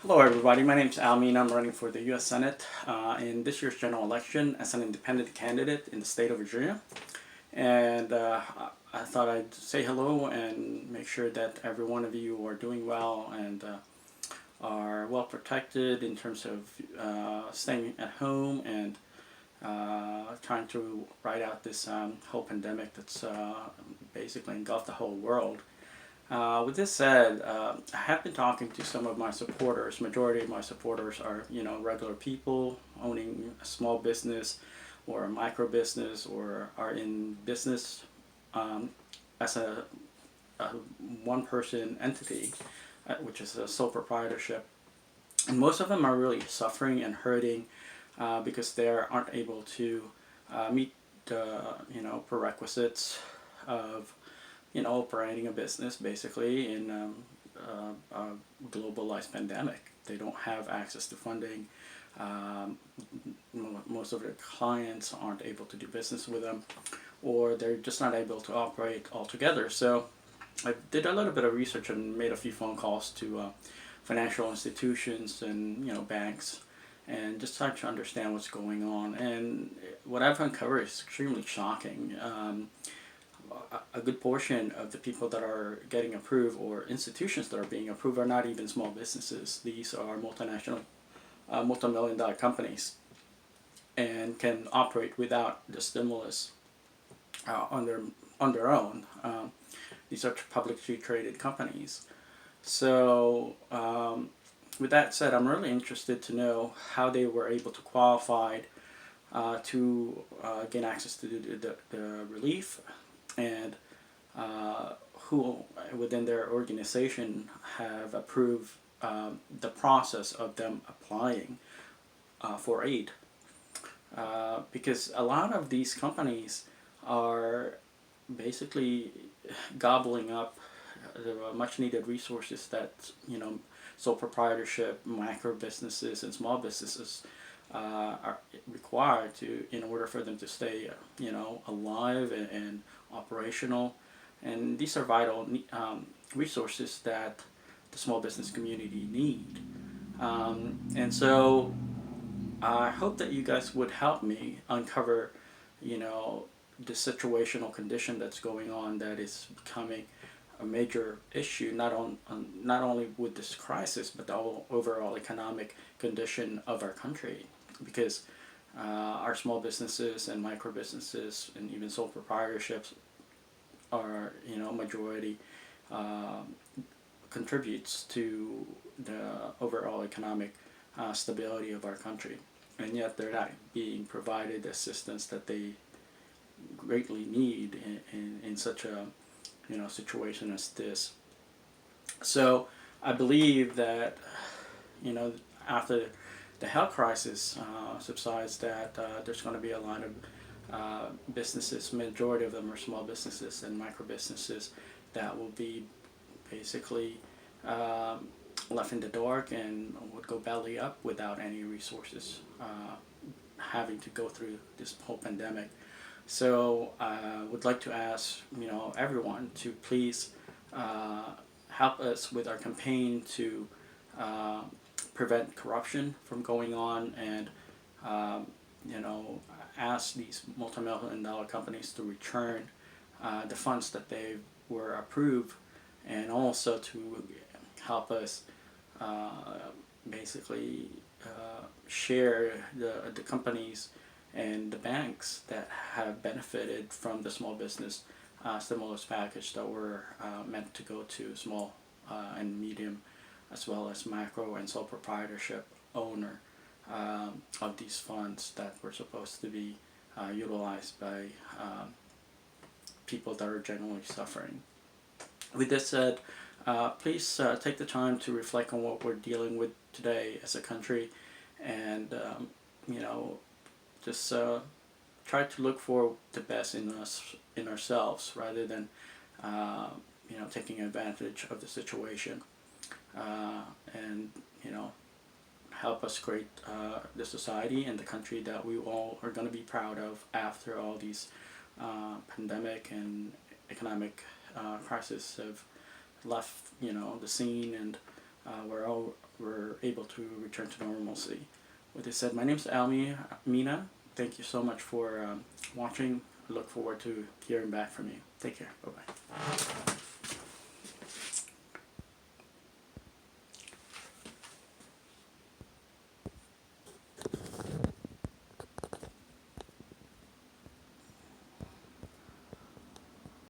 Hello everybody, my name is Almin. I'm running for the U.S. Senate in this year's general election as an independent candidate in the state of Virginia. And I thought I'd say hello and make sure that every one of you are doing well and are well protected in terms of staying at home and trying to ride out this whole pandemic that's basically engulfed the whole world. With this said, I have been talking to some of my supporters. Majority of my supporters are, regular people owning a small business or a micro business or are in business um, as a one-person entity, which is a sole proprietorship. And most of them are really suffering and hurting because they aren't able to meet the, prerequisites of operating a business basically in a globalized pandemic. They don't have access to funding. Um, Most of their clients aren't able to do business with them, or they're just not able to operate altogether. So I did a little bit of research and made a few phone calls to financial institutions and banks, and just tried to understand what's going on. And what I've uncovered is extremely shocking. A good portion of the people that are getting approved or institutions that are being approved are not even small businesses. These are multinational, multi-million dollar companies and can operate without the stimulus on their own. These are publicly traded companies. So, with that said, I'm really interested to know how they were able to qualify to gain access to the relief, and who within their organization have approved the process of them applying for aid. Because a lot of these companies are basically gobbling up the much needed resources that sole proprietorship, micro businesses, and small businesses are required to in order for them to stay alive and operational. And these are vital resources that the small business community need. And so I hope that you guys would help me uncover, you know, the situational condition that's going on that is becoming a major issue, not only with this crisis, but the overall economic condition of our country. Because our small businesses and micro businesses and even sole proprietorships are, majority uh, contributes to the overall economic stability of our country, and yet they're not being provided the assistance that they greatly need in such a situation as this. So I believe that after the health crisis subsides, that there's going to be a lot of businesses. Majority of them are small businesses and micro businesses that will be basically left in the dark and would go belly up without any resources, having to go through this whole pandemic. So I would like to ask everyone to please help us with our campaign to uh, prevent corruption from going on, and um, you know ask these multi-million dollar companies to return the funds that they were approved, and also to help us uh, basically share the companies and the banks that have benefited from the small business stimulus package that were meant to go to small and medium, as well as macro and sole proprietorship owner of these funds that were supposed to be utilized by people that are generally suffering. With this said, please take the time to reflect on what we're dealing with today as a country, and you know, just try to look for the best in us, in ourselves, rather than uh, taking advantage of the situation, and help us create the society and the country that we all are going to be proud of after all these pandemic and economic crisis have left the scene, and we're able to return to normalcy. With this said, my name is Mina. Thank you so much for watching. I look forward to hearing back from you. Take care. Bye bye.